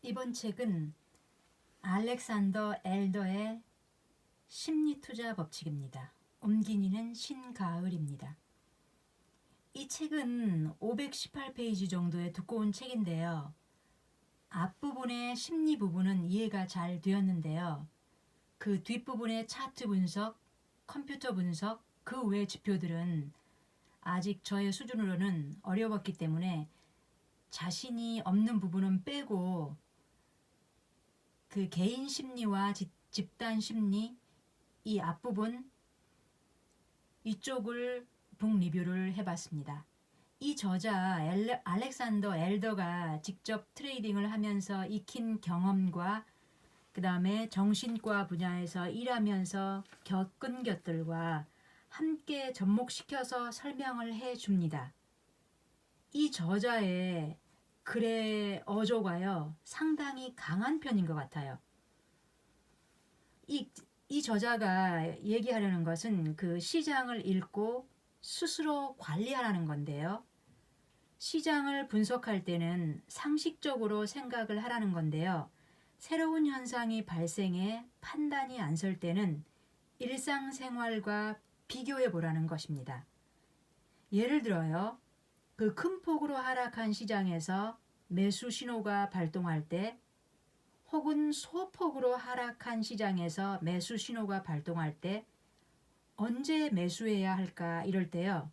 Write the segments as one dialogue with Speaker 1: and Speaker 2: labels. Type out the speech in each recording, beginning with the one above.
Speaker 1: 이번 책은 알렉산더 엘더의 심리투자 법칙입니다. 옮기니는 신가을입니다. 이 책은 518페이지 정도의 두꺼운 책인데요. 앞부분의 심리 부분은 이해가 잘 되었는데요. 그 뒷부분의 차트 분석, 컴퓨터 분석, 그 외 지표들은 아직 저의 수준으로는 어려웠기 때문에 자신이 없는 부분은 빼고 그 개인 심리와 집단 심리 이 앞부분 이쪽을 북 리뷰를 해봤습니다. 이 저자 알렉산더 엘더가 직접 트레이딩을 하면서 익힌 경험과 그 다음에 정신과 분야에서 일하면서 겪은 것들과 함께 접목시켜서 설명을 해줍니다. 이 저자의 글의 어조가요 상당히 강한 편인 것 같아요. 이 저자가 얘기하려는 것은 그 시장을 읽고 스스로 관리하라는 건데요. 시장을 분석할 때는 상식적으로 생각을 하라는 건데요. 새로운 현상이 발생해 판단이 안 설 때는 일상생활과 비교해 보라는 것입니다. 예를 들어요. 그 큰 폭으로 하락한 시장에서 매수 신호가 발동할 때 혹은 소폭으로 하락한 시장에서 매수 신호가 발동할 때 언제 매수해야 할까 이럴 때요.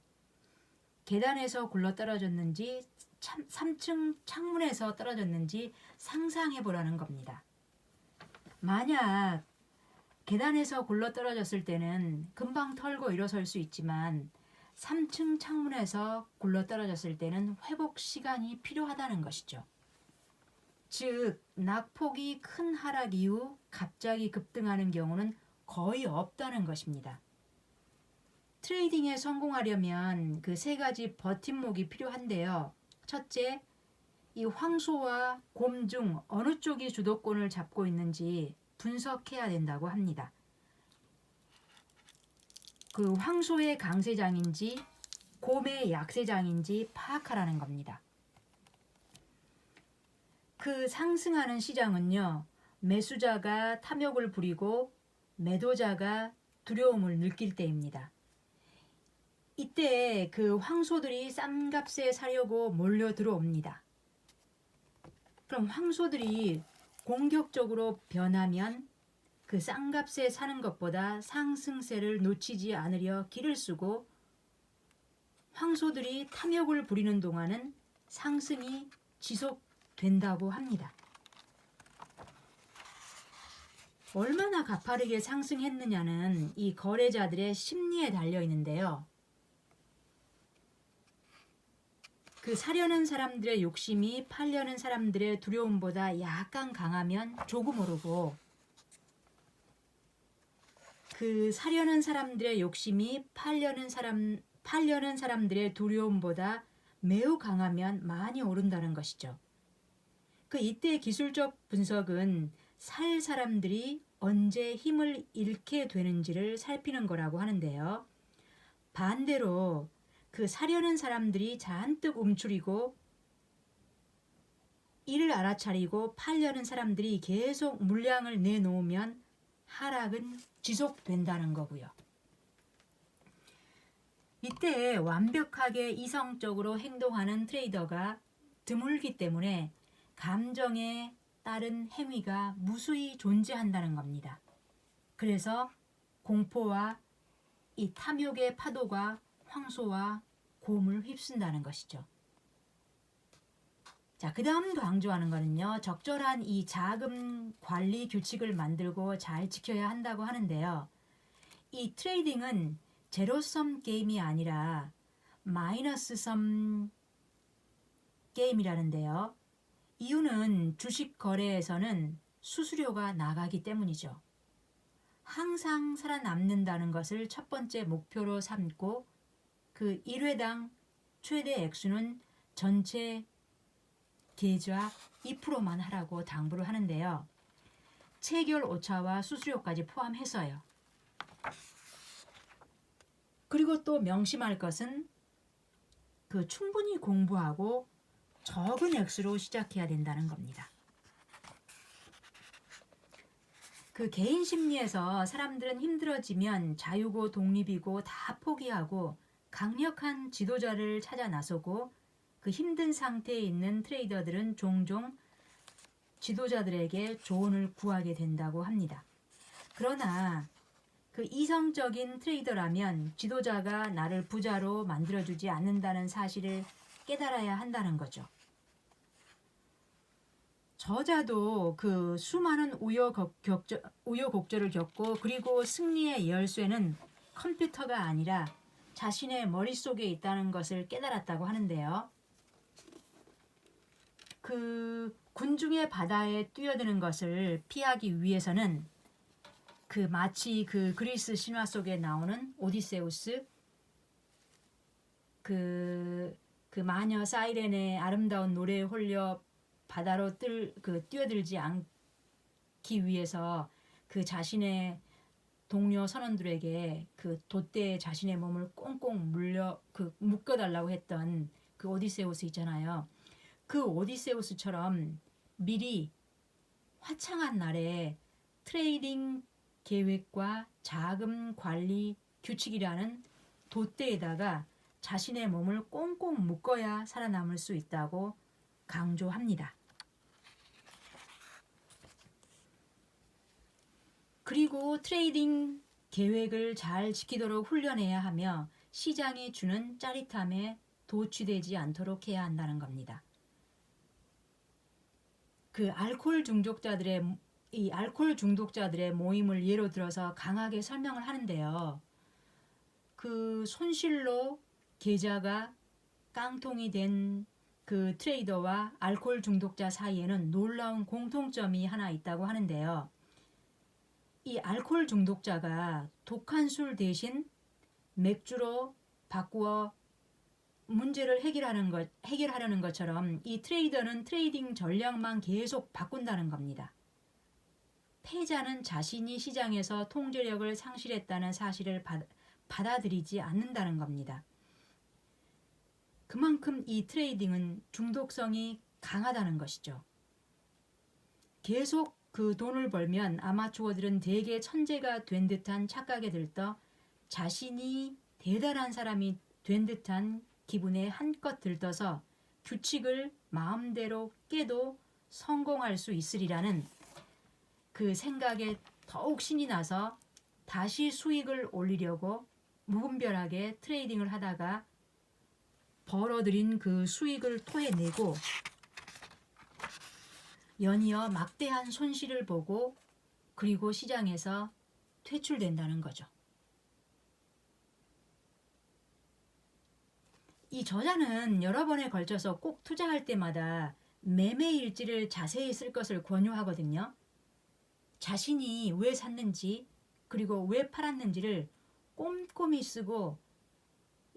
Speaker 1: 계단에서 굴러 떨어졌는지 3층 창문에서 떨어졌는지 상상해 보라는 겁니다. 만약 계단에서 굴러 떨어졌을 때는 금방 털고 일어설 수 있지만 3층 창문에서 굴러 떨어졌을 때는 회복 시간이 필요하다는 것이죠. 즉 낙폭이 큰 하락 이후 갑자기 급등하는 경우는 거의 없다는 것입니다. 트레이딩에 성공하려면 그 세 가지 버팀목이 필요한데요. 첫째, 이 황소와 곰 중 어느 쪽이 주도권을 잡고 있는지 분석해야 된다고 합니다. 그 황소의 강세장인지 곰의 약세장인지 파악하라는 겁니다. 그 상승하는 시장은요. 매수자가 탐욕을 부리고 매도자가 두려움을 느낄 때입니다. 이때 그 황소들이 싼 값에 사려고 몰려 들어옵니다. 그럼 황소들이 공격적으로 변하면 그 싼 값에 사는 것보다 상승세를 놓치지 않으려 기를 쓰고 황소들이 탐욕을 부리는 동안은 상승이 지속된다고 합니다. 얼마나 가파르게 상승했느냐는 이 거래자들의 심리에 달려 있는데요. 그 사려는 사람들의 욕심이 팔려는 사람들의 두려움보다 약간 강하면 조금 오르고 그 사려는 사람들의 욕심이 팔려는 사람들의 두려움보다 매우 강하면 많이 오른다는 것이죠. 그 이때 기술적 분석은 살 사람들이 언제 힘을 잃게 되는지를 살피는 거라고 하는데요. 반대로 그 사려는 사람들이 잔뜩 움츠리고 이를 알아차리고 팔려는 사람들이 계속 물량을 내놓으면 하락은 지속된다는 거고요. 이때 완벽하게 이성적으로 행동하는 트레이더가 드물기 때문에 감정에 따른 행위가 무수히 존재한다는 겁니다. 그래서 공포와 이 탐욕의 파도가 황소와 곰을 휩쓴다는 것이죠. 자, 그 다음 강조하는 거는요. 적절한 이 자금 관리 규칙을 만들고 잘 지켜야 한다고 하는데요. 이 트레이딩은 제로섬 게임이 아니라 마이너스섬 게임이라는데요. 이유는 주식 거래에서는 수수료가 나가기 때문이죠. 항상 살아남는다는 것을 첫 번째 목표로 삼고 그 1회당 최대 액수는 전체 계좌 2%만 하라고 당부를 하는데요. 체결 오차와 수수료까지 포함해서요. 그리고 또 명심할 것은 그 충분히 공부하고 적은 액수로 시작해야 된다는 겁니다. 그 개인 심리에서 사람들은 힘들어지면 자유고 독립이고 다 포기하고 강력한 지도자를 찾아 나서고 그 힘든 상태에 있는 트레이더들은 종종 지도자들에게 조언을 구하게 된다고 합니다. 그러나 그 이성적인 트레이더라면 지도자가 나를 부자로 만들어주지 않는다는 사실을 깨달아야 한다는 거죠. 저자도 그 수많은 우여곡절을 겪고 그리고 승리의 열쇠는 컴퓨터가 아니라 자신의 머릿속에 있다는 것을 깨달았다고 하는데요. 그 군중의 바다에 뛰어드는 것을 피하기 위해서는 그 마치 그 그리스 신화 속에 나오는 오디세우스 그 마녀 사이렌의 아름다운 노래에 홀려 바다로 뛰어들지 않기 위해서 그 자신의 동료 선원들에게 그 돛대에 자신의 몸을 꽁꽁 묶어달라고 했던 그 오디세우스 있잖아요. 그 오디세우스처럼 미리 화창한 날에 트레이딩 계획과 자금 관리 규칙이라는 돛대에다가 자신의 몸을 꽁꽁 묶어야 살아남을 수 있다고 강조합니다. 그리고 트레이딩 계획을 잘 지키도록 훈련해야 하며 시장이 주는 짜릿함에 도취되지 않도록 해야 한다는 겁니다. 그 알코올 중독자들의 모임을 예로 들어서 강하게 설명을 하는데요. 그 손실로 계좌가 깡통이 된 그 트레이더와 알코올 중독자 사이에는 놀라운 공통점이 하나 있다고 하는데요. 이 알코올 중독자가 독한 술 대신 맥주로 바꾸어 문제를 해결하려는 것처럼 이 트레이더는 트레이딩 전략만 계속 바꾼다는 겁니다. 패자는 자신이 시장에서 통제력을 상실했다는 사실을 받아들이지 않는다는 겁니다. 그만큼 이 트레이딩은 중독성이 강하다는 것이죠. 계속 그 돈을 벌면 아마추어들은 대개 천재가 된 듯한 착각에 들떠 자신이 대단한 사람이 된 듯한 기분에 한껏 들떠서 규칙을 마음대로 깨도 성공할 수 있으리라는 그 생각에 더욱 신이 나서 다시 수익을 올리려고 무분별하게 트레이딩을 하다가 벌어들인 그 수익을 토해내고 연이어 막대한 손실을 보고 그리고 시장에서 퇴출된다는 거죠. 이 저자는 여러 번에 걸쳐서 꼭 투자할 때마다 매매 일지를 자세히 쓸 것을 권유하거든요. 자신이 왜 샀는지 그리고 왜 팔았는지를 꼼꼼히 쓰고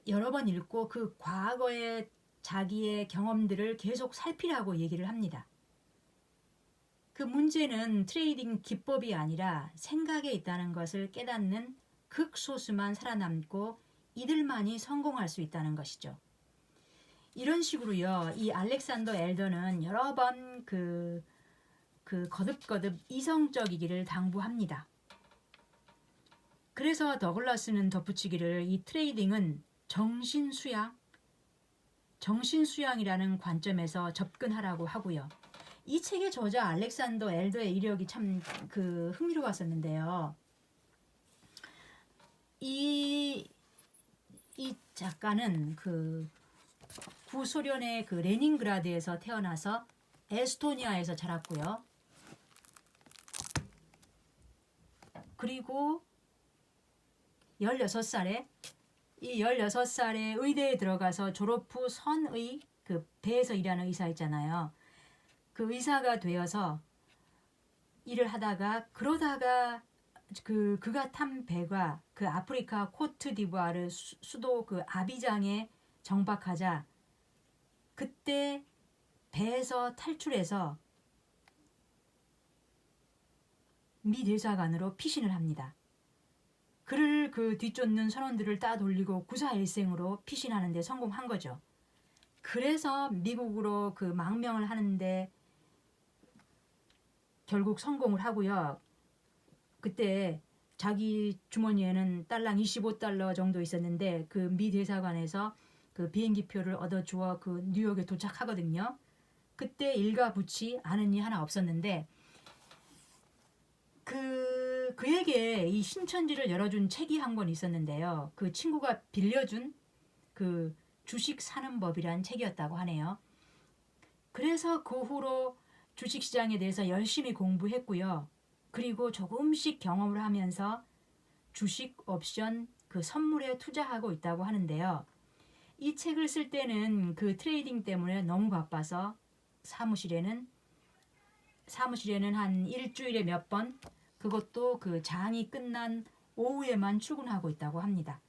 Speaker 1: 여러 번 읽고 그 과거의 자기의 경험들을 계속 살피라고 얘기를 합니다. 그 문제는 트레이딩 기법이 아니라 생각에 있다는 것을 깨닫는 극소수만 살아남고 이들만이 성공할 수 있다는 것이죠. 이런 식으로요, 이 알렉산더 엘더는 여러 번 그 거듭거듭 이성적이기를 당부합니다. 그래서 더글라스는 덧붙이기를 이 트레이딩은 정신수양이라는 관점에서 접근하라고 하고요. 이 책의 저자 알렉산더 엘더의 이력이 참 흥미로웠었는데요. 이 작가는 구소련의 레닌그라드에서 태어나서 에스토니아에서 자랐고요. 그리고 16살에 의대에 들어가서 졸업 후 선의 배에서 일하는 의사 있잖아요. 그 의사가 되어서 일을 하다가 그러다가 그가 탄 배가 아프리카 코트디부아르 수도 아비장에 정박하자 그때 배에서 탈출해서 미 대사관으로 피신을 합니다. 그를 뒤쫓는 선원들을 따돌리고 구사일생으로 피신하는 데 성공한 거죠. 그래서 미국으로 망명을 하는데 결국 성공을 하고요. 그때 자기 주머니에는 달랑 25달러 정도 있었는데 그 미 대사관에서 그 비행기표를 얻어주어 그 뉴욕에 도착하거든요. 그때 일가 부치 아는 이 하나 없었는데 그에게 이 신천지를 열어준 책이 한 권 있었는데요. 그 친구가 빌려준 그 주식 사는 법이란 책이었다고 하네요. 그래서 그 후로 주식시장에 대해서 열심히 공부했고요. 그리고 조금씩 경험을 하면서 주식 옵션 그 선물에 투자하고 있다고 하는데요. 이 책을 쓸 때는 그 트레이딩 때문에 너무 바빠서 사무실에는 한 일주일에 몇 번, 그것도 그 장이 끝난 오후에만 출근하고 있다고 합니다.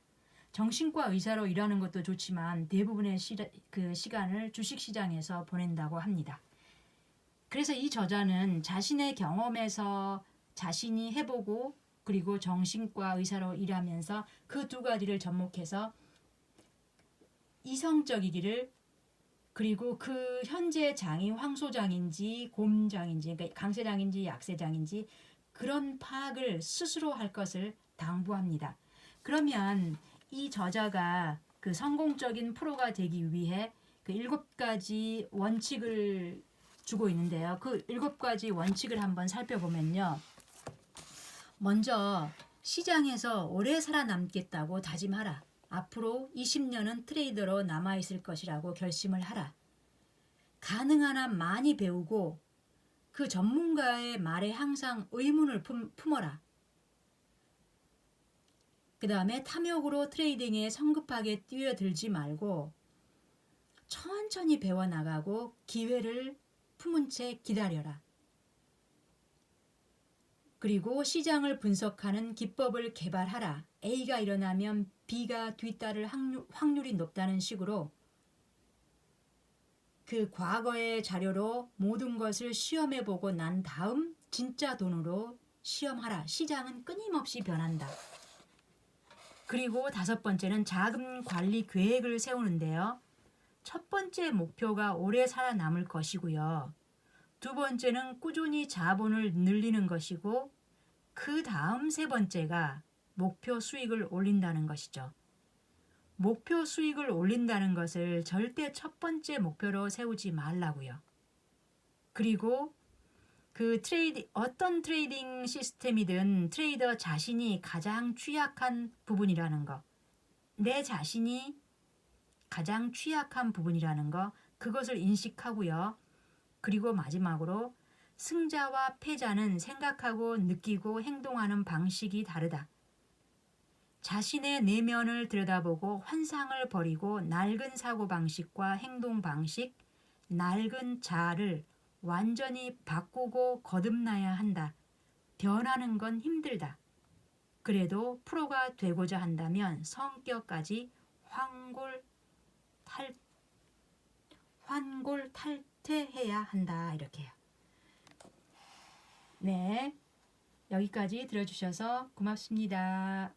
Speaker 1: 정신과 의사로 일하는 것도 좋지만 대부분의 그 시간을 주식시장에서 보낸다고 합니다. 그래서 이 저자는 자신의 경험에서 자신이 해보고 그리고 정신과 의사로 일하면서 그 두 가지를 접목해서 이성적이기를, 그리고 그 현재 장이 황소장인지 곰장인지, 그러니까 강세장인지 약세장인지 그런 파악을 스스로 할 것을 당부합니다. 그러면 이 저자가 그 성공적인 프로가 되기 위해 그 7가지 원칙을 주고 있는데요. 그 7가지 원칙을 한번 살펴보면요. 먼저 시장에서 오래 살아남겠다고 다짐하라. 앞으로 20년은 트레이더로 남아있을 것이라고 결심을 하라. 가능한 한 많이 배우고 그 전문가의 말에 항상 의문을 품어라. 그 다음에 탐욕으로 트레이딩에 성급하게 뛰어들지 말고 천천히 배워나가고 기회를 품은 채 기다려라. 그리고 시장을 분석하는 기법을 개발하라. A가 일어나면 B가 뒤따를 확률이 높다는 식으로 그 과거의 자료로 모든 것을 시험해보고 난 다음 진짜 돈으로 시험하라. 시장은 끊임없이 변한다. 그리고 5번째는 자금 관리 계획을 세우는데요. 첫 번째 목표가 오래 살아남을 것이고요. 2번째는 꾸준히 자본을 늘리는 것이고 그 다음 3번째가 목표 수익을 올린다는 것이죠. 목표 수익을 올린다는 것을 절대 첫 번째 목표로 세우지 말라고요. 그리고 그 어떤 트레이딩 시스템이든 트레이더 자신이 가장 취약한 부분이라는 거, 내 자신이 가장 취약한 부분이라는 거, 그것을 인식하고요. 그리고 마지막으로 승자와 패자는 생각하고 느끼고 행동하는 방식이 다르다. 자신의 내면을 들여다보고 환상을 버리고 낡은 사고방식과 행동방식, 낡은 자아를 완전히 바꾸고 거듭나야 한다. 변하는 건 힘들다. 그래도 프로가 되고자 한다면 성격까지 환골탈태해야 한다. 이렇게요. 네, 여기까지 들어주셔서 고맙습니다.